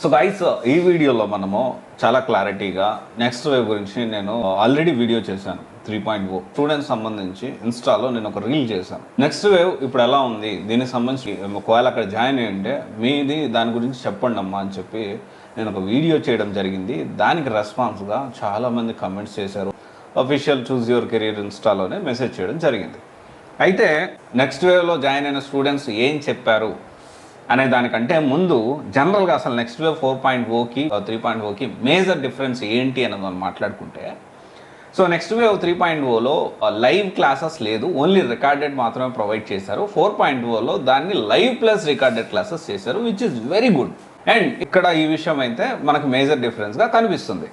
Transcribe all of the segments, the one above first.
So guys, ఈ వీడియోలో మనము చాలా క్లారిటీగా నెక్స్ట్ వేవ్ గురించి నేను ఆల్రెడీ వీడియో చేశాను. 3.0 స్టూడెంట్స్ సంబంధించి ఇన్స్టాలో నేను ఒక రీల్ చేశాను. నెక్స్ట్ వేవ్ ఇప్పుడు ఎలా ఉంది, దీనికి సంబంధించి ఒకవేళ అక్కడ జాయిన్ అయ్యింటే మీది దాని గురించి చెప్పండి అమ్మా అని చెప్పి నేను ఒక వీడియో చేయడం జరిగింది. దానికి రెస్పాన్స్గా చాలామంది కమెంట్స్ చేశారు. అఫీషియల్ చూజ్ యువర్ కెరీర్ ఇన్స్టాలోనే మెసేజ్ చేయడం జరిగింది. అయితే నెక్స్ట్ వేవ్లో జాయిన్ అయిన స్టూడెంట్స్ ఏం చెప్పారు అనే దానికంటే ముందు జనరల్గా అసలు నెక్స్ట్ వేవ్ 4.0కి 3.0కి మేజర్ డిఫరెన్స్ ఏంటి అనేది మనం మాట్లాడుకుంటే, సో నెక్స్ట్ వేవ్ 3.0లో లైవ్ క్లాసెస్ లేదు, ఓన్లీ రికార్డెడ్ మాత్రమే ప్రొవైడ్ చేశారు. 4.0లో దాన్ని లైవ్ ప్లస్ రికార్డెడ్ క్లాసెస్ చేశారు, which is very good. And ఇక్కడ ఈ విషయం అయితే మనకు మేజర్ డిఫరెన్స్గా కనిపిస్తుంది.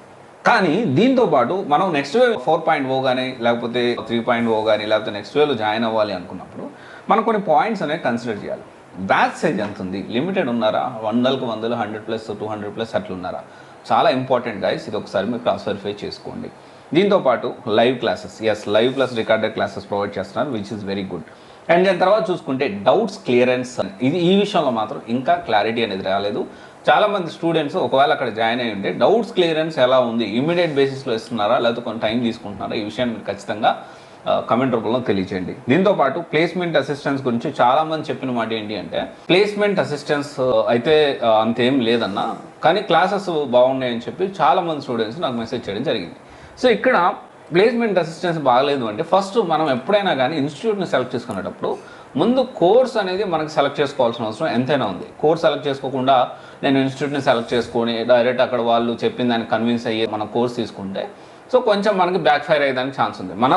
కానీ దీంతో పాటు మనం నెక్స్ట్ వేవ్ 4.0 కానీ లేకపోతే 3.0 కానీ లేకపోతే నెక్స్ట్ వేవ్లో జాయిన్ అవ్వాలి అనుకున్నప్పుడు మనం కొన్ని పాయింట్స్ అనేవి కన్సిడర్ చేయాలి. బ్యాచ్ సైజ్ ఎంత ఉంది, లిమిటెడ్ ఉన్నారా, 100కు 100 100+ 200+ అట్లా ఉన్నారా, చాలా ఇంపార్టెంట్ గైస్. ఇది ఒకసారి మీరు క్రాస్ వెరిఫై చేసుకోండి. దీంతోపాటు live classes, live plus recorded classes provide చేస్తున్నారు, which is very good. And దాని తర్వాత చూసుకుంటే డౌట్స్ క్లియరెన్స్, ఈ విషయంలో మాత్రం ఇంకా క్లారిటీ అనేది రాలేదు. చాలామంది స్టూడెంట్స్ ఒకవేళ అక్కడ జాయిన్ అయ్యి ఉంటే డౌట్స్ క్లియరెన్స్ ఎలా ఉంది, ఇమీడియట్ బేసిస్లో ఇస్తున్నారా లేకపోతే కొంచెం టైం తీసుకుంటున్నారా, ఈ విషయాన్ని మీరు ఖచ్చితంగా కమెంట్ రూపంలో తెలియచేయండి. దీంతోపాటు ప్లేస్మెంట్ అసిస్టెన్స్ గురించి చాలామంది చెప్పిన మాట ఏంటి అంటే, ప్లేస్మెంట్ అసిస్టెన్స్ అయితే అంతేం లేదన్నా, కానీ క్లాసెస్ బాగున్నాయని చెప్పి చాలామంది స్టూడెంట్స్ నాకు మెసేజ్ చేయడం జరిగింది. సో ఇక్కడ ప్లేస్మెంట్ అసిస్టెన్స్ బాగలేదు అంటే, ఫస్ట్ మనం ఎప్పుడైనా కానీ ఇన్స్టిట్యూట్ని సెలెక్ట్ చేసుకునేటప్పుడు ముందు కోర్స్ అనేది మనకి సెలెక్ట్ చేసుకోవాల్సిన అవసరం ఎంతైనా ఉంది. కోర్స్ సెలెక్ట్ చేసుకోకుండా నేను ఇన్స్టిట్యూట్ని సెలెక్ట్ చేసుకొని డైరెక్ట్ అక్కడ వాళ్ళు చెప్పిన దానికి కన్విన్స్ అయ్యి మన కోర్స్ తీసుకుంటే సో కొంచెం మనకి బ్యాక్ ఫైర్ అయ్యేదానికి ఛాన్స్ ఉంది. మన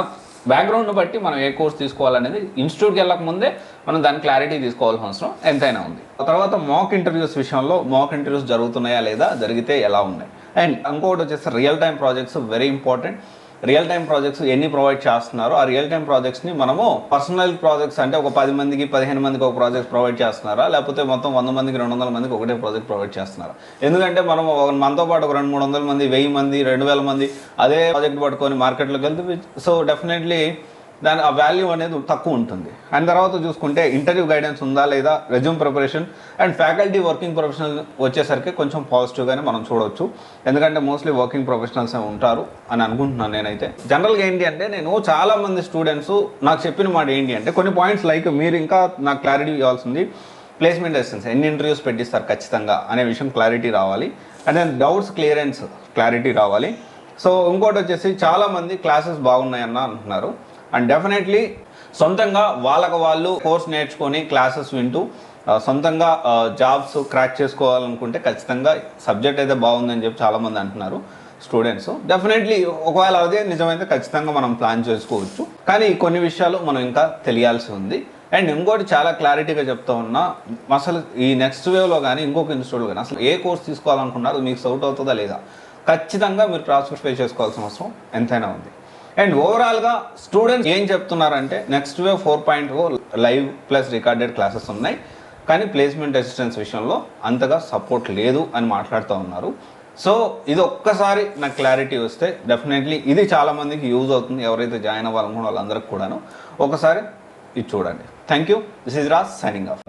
బ్యాక్గ్రౌండ్ని బట్టి మనం ఏ కోర్స్ తీసుకోవాలనేది ఇన్స్టిట్యూట్కి వెళ్ళక ముందే మనం దాని క్లారిటీ తీసుకోవాల్సిన అవసరం ఎంతైనా ఉంది. తర్వాత మాక్ ఇంటర్వ్యూస్ విషయంలో మాక్ ఇంటర్వ్యూస్ జరుగుతున్నాయా లేదా, జరిగితే ఎలా ఉన్నాయి. అండ్ ఇంకొకటి వచ్చేసి real time projects very important. Real time projects ఎన్ని ప్రొవైడ్ చేస్తున్నారో ఆ రియల్ టైం ప్రాజెక్ట్స్ని మనము పర్సనల్ ప్రాజెక్ట్స్ అంటే ఒక 10 మందికి 15 మందికి ఒక ప్రాజెక్ట్ ప్రొవైడ్ చేస్తున్నారా, లేకపోతే మొత్తం 100 మందికి 200 మందికి ఒకటే ప్రాజెక్ట్ ప్రొవైడ్ చేస్తున్నారా. ఎందుకంటే మనం మనతో పాటు ఒక 200-300 మంది 1000 మంది 2000 మంది అదే ప్రాజెక్ట్ పట్టుకొని మార్కెట్లోకి వెళ్తే సో డెఫినెట్లీ దాని ఆ వాల్యూ అనేది తక్కువ ఉంటుంది. అండ్ తర్వాత చూసుకుంటే ఇంటర్వ్యూ గైడెన్స్ ఉందా లేదా, resume preparation and faculty working professional వచ్చేసరికి కొంచెం పాజిటివ్గానే మనం చూడవచ్చు. ఎందుకంటే మోస్ట్లీ వర్కింగ్ ప్రొఫెషనల్స్ ఉంటారు అని అనుకుంటున్నాను నేనైతే. జనరల్గా ఏంటి అంటే, నేను చాలామంది స్టూడెంట్స్ నాకు చెప్పిన మాట ఏంటి అంటే, కొన్ని పాయింట్స్ లైక్ మీరు ఇంకా నాకు క్లారిటీ ఇవ్వాల్సింది, ప్లేస్మెంట్ అసిస్టెన్స్ ఎన్ని ఇంటర్వ్యూస్ పెట్టిస్తారు ఖచ్చితంగా అనే విషయం క్లారిటీ రావాలి. And then doubts clearance clarity రావాలి. సో ఇంకోటి వచ్చేసి చాలామంది క్లాసెస్ బాగున్నాయన్న అంటున్నారు. అండ్ డెఫినెట్లీ సొంతంగా వాళ్ళకు వాళ్ళు కోర్స్ నేర్చుకొని క్లాసెస్ వింటూ సొంతంగా జాబ్స్ క్రాక్ చేసుకోవాలనుకుంటే ఖచ్చితంగా సబ్జెక్ట్ అయితే బాగుందని చెప్పి చాలామంది అంటున్నారు స్టూడెంట్స్. డెఫినెట్లీ ఒకవేళ అదే నిజమైతే ఖచ్చితంగా మనం ప్లాన్ చేసుకోవచ్చు. కానీ కొన్ని విషయాలు మనం ఇంకా తెలియాల్సి ఉంది. అండ్ ఇంకోటి చాలా క్లారిటీగా చెప్తా ఉన్నా, అసలు ఈ నెక్స్ట్ వేవ్లో కానీ ఇంకొక ఇన్స్టిట్యూట్లో కానీ అసలు ఏ కోర్స్ తీసుకోవాలనుకున్నారు, మీకు సౌట్ అవుతుందా లేదా, ఖచ్చితంగా మీరు క్రాస్ వెరిఫై చేసుకోవాల్సిన అవసరం ఎంతైనా ఉంది. అండ్ ఓవరాల్గా స్టూడెంట్స్ ఏం చెప్తున్నారంటే, next wave 4.0 live plus recorded classes ఉన్నాయి, కానీ ప్లేస్మెంట్ అసిస్టెన్స్ విషయంలో అంతగా సపోర్ట్ లేదు అని మాట్లాడుతూ ఉన్నారు. సో ఇది ఒక్కసారి నాకు క్లారిటీ వస్తే డెఫినెట్లీ ఇది చాలామందికి యూజ్ అవుతుంది. ఎవరైతే జాయిన్ అవ్వాలనుకున్న వాళ్ళందరికీ కూడాను ఒకసారి ఇది చూడండి. Thank you. This is Raj signing off.